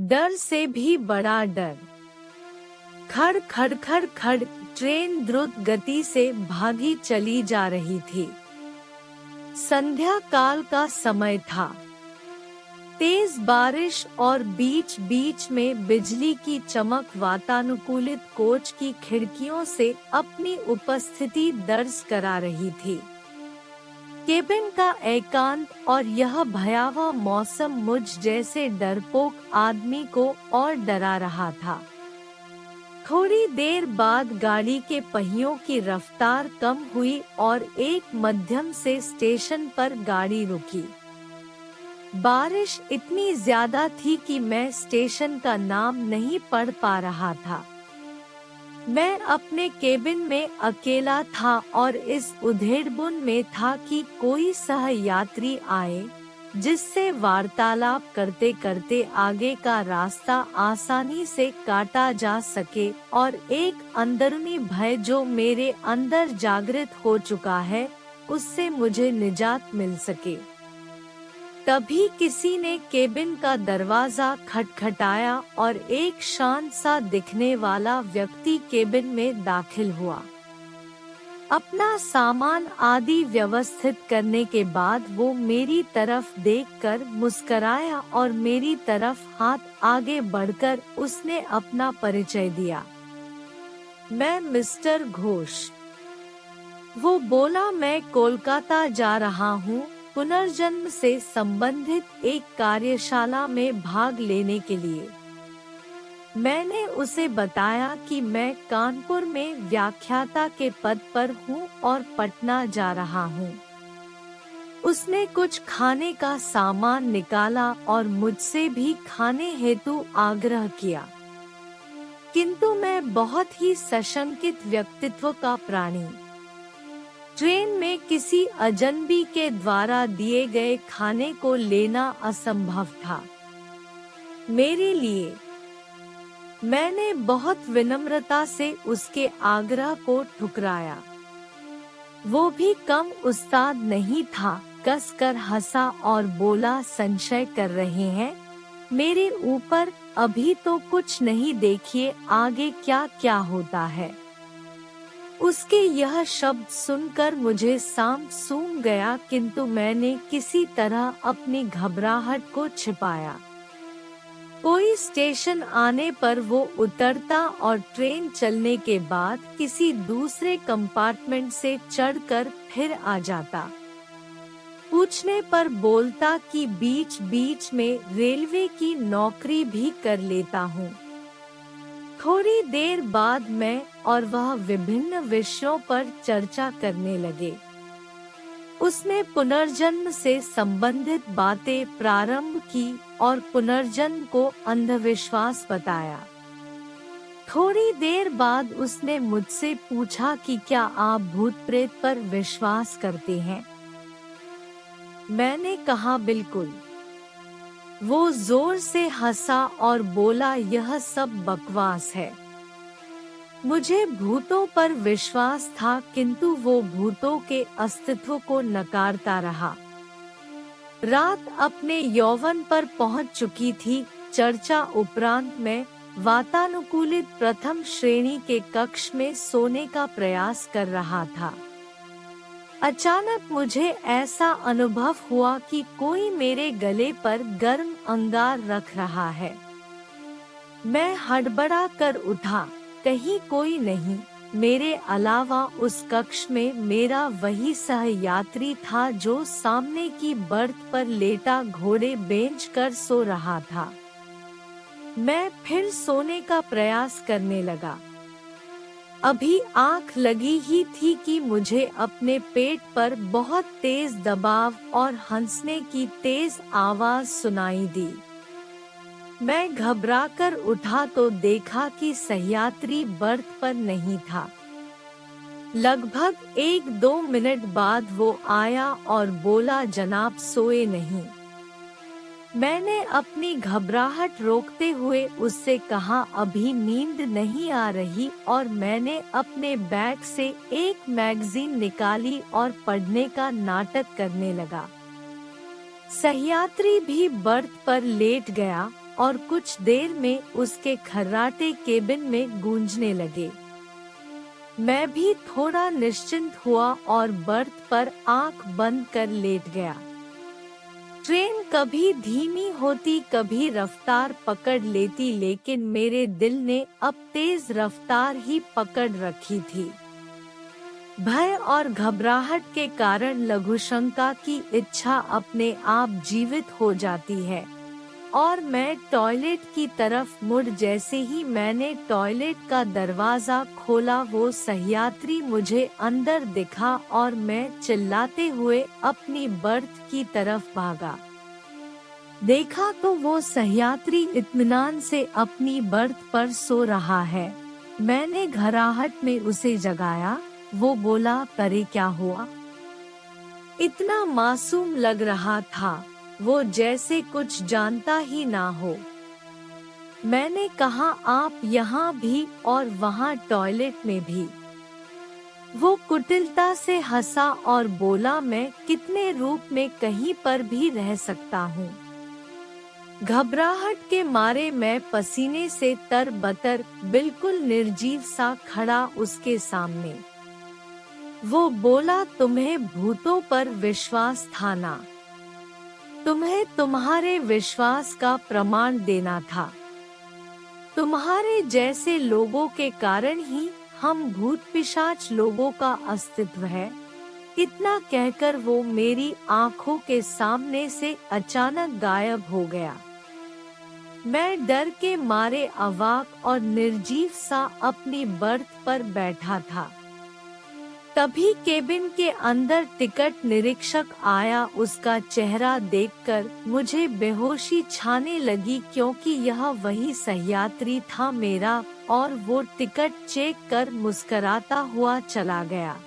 डर से भी बड़ा डर। खड़ खड़ खड़ खड़, ट्रेन द्रुत गति से भागी चली जा रही थी। संध्या काल का समय था। तेज बारिश और बीच बीच में बिजली की चमक वातानुकूलित कोच की खिड़कियों से अपनी उपस्थिति दर्ज करा रही थी। केबिन का एकांत और यह भयावह मौसम मुझ जैसे डरपोक आदमी को और डरा रहा था। थोड़ी देर बाद गाड़ी के पहियों की रफ्तार कम हुई और एक मध्यम से स्टेशन पर गाड़ी रुकी। बारिश इतनी ज्यादा थी कि मैं स्टेशन का नाम नहीं पढ़ पा रहा था। मैं अपने केबिन में अकेला था और इस उधेड़बुन में था कि कोई सहयात्री आए जिससे वार्तालाप करते करते आगे का रास्ता आसानी से काटा जा सके और एक अंदरूनी भय जो मेरे अंदर जागृत हो चुका है उससे मुझे निजात मिल सके। तभी किसी ने केबिन का दरवाजा खटखटाया और एक शांत सा दिखने वाला व्यक्ति केबिन में दाखिल हुआ। अपना सामान आदि व्यवस्थित करने के बाद वो मेरी तरफ देखकर मुस्कराया और मेरी तरफ हाथ आगे बढ़कर उसने अपना परिचय दिया। मैं मिस्टर घोष। वो बोला, मैं कोलकाता जा रहा हूँ पुनर्जन्म से संबंधित एक कार्यशाला में भाग लेने के लिए। मैंने उसे बताया कि मैं कानपुर में व्याख्याता के पद पर हूँ और पटना जा रहा हूँ। उसने कुछ खाने का सामान निकाला और मुझसे भी खाने हेतु आग्रह किया, किंतु मैं बहुत ही सशंकित व्यक्तित्व का प्राणी। ट्रेन में किसी अजनबी के द्वारा दिए गए खाने को लेना असंभव था मेरे लिए। मैंने बहुत विनम्रता से उसके आग्रह को ठुकराया। वो भी कम उस्ताद नहीं था, कसकर हंसा और बोला, संशय कर रहे हैं मेरे ऊपर? अभी तो कुछ नहीं, देखिए आगे क्या क्या होता है। उसके यह शब्द सुनकर मुझे सांप सूंघ गया, किंतु मैंने किसी तरह अपनी घबराहट को छिपाया। कोई स्टेशन आने पर वो उतरता और ट्रेन चलने के बाद किसी दूसरे कंपार्टमेंट से चढ़कर फिर आ जाता। पूछने पर बोलता कि बीच बीच में रेलवे की नौकरी भी कर लेता हूँ। थोड़ी देर बाद मैं और वह विभिन्न विषयों पर चर्चा करने लगे। उसने पुनर्जन्म से संबंधित बातें प्रारंभ की और पुनर्जन्म को अंधविश्वास बताया। थोड़ी देर बाद उसने मुझसे पूछा कि क्या आप भूत प्रेत पर विश्वास करते हैं? मैंने कहा, बिल्कुल। वो जोर से हंसा और बोला, यह सब बकवास है। मुझे भूतों पर विश्वास था, किंतु वो भूतों के अस्तित्व को नकारता रहा। रात अपने यौवन पर पहुंच चुकी थी। चर्चा उपरांत मैं वातानुकूलित प्रथम श्रेणी के कक्ष में सोने का प्रयास कर रहा था। अचानक मुझे ऐसा अनुभव हुआ कि कोई मेरे गले पर गर्म अंगार रख रहा है। मैं हड़बड़ा कर उठा। कहीं कोई नहीं, मेरे अलावा उस कक्ष में मेरा वही सहयात्री था जो सामने की बर्थ पर लेटा घोड़े बेंच कर सो रहा था। मैं फिर सोने का प्रयास करने लगा। अभी आंख लगी ही थी कि मुझे अपने पेट पर बहुत तेज दबाव और हंसने की तेज आवाज सुनाई दी। मैं घबराकर उठा तो देखा कि सहयात्री बर्थ पर नहीं था। लगभग 1-2 मिनट बाद वो आया और बोला, जनाब सोए नहीं। मैंने अपनी घबराहट रोकते हुए उससे कहा, अभी नींद नहीं आ रही, और मैंने अपने बैग से एक मैगजीन निकाली और पढ़ने का नाटक करने लगा। सहयात्री भी बर्थ पर लेट गया और कुछ देर में उसके खर्राटे केबिन में गूंजने लगे। मैं भी थोड़ा निश्चिंत हुआ और बर्थ पर आंख बंद कर लेट गया। ट्रेन कभी धीमी होती, कभी रफ्तार पकड़ लेती, लेकिन मेरे दिल ने अब तेज रफ्तार ही पकड़ रखी थी। भय और घबराहट के कारण लघुशंका की इच्छा अपने आप जीवित हो जाती है और मैं टॉयलेट की तरफ मुड़ जैसे ही मैंने टॉयलेट का दरवाजा खोला, वो सह्यात्री मुझे अंदर दिखा और मैं चिल्लाते हुए अपनी बर्थ की तरफ भागा। देखा तो वो सह्यात्री इत्मीनान से अपनी बर्थ पर सो रहा है। मैंने घबराहट में उसे जगाया। वो बोला, करे क्या हुआ? इतना मासूम लग रहा था वो, जैसे कुछ जानता ही ना हो। मैंने कहा, आप यहाँ भी और वहाँ टॉयलेट में भी। वो कुटिलता से हंसा और बोला, मैं कितने रूप में कहीं पर भी रह सकता हूँ। घबराहट के मारे मैं पसीने से तरबतर, बिल्कुल निर्जीव सा खड़ा उसके सामने। वो बोला, तुम्हें भूतों पर विश्वास था ना? तुम्हें तुम्हारे विश्वास का प्रमाण देना था। तुम्हारे जैसे लोगों के कारण ही हम भूत पिशाच लोगों का अस्तित्व है। इतना कहकर वो मेरी आंखों के सामने से अचानक गायब हो गया। मैं डर के मारे अवाक और निर्जीव सा अपनी बर्थ पर बैठा था। तभी केबिन के अंदर टिकट निरीक्षक आया। उसका चेहरा देखकर मुझे बेहोशी छाने लगी, क्योंकि यह वही सह्यात्री था मेरा, और वो टिकट चेक कर मुस्कराता हुआ चला गया।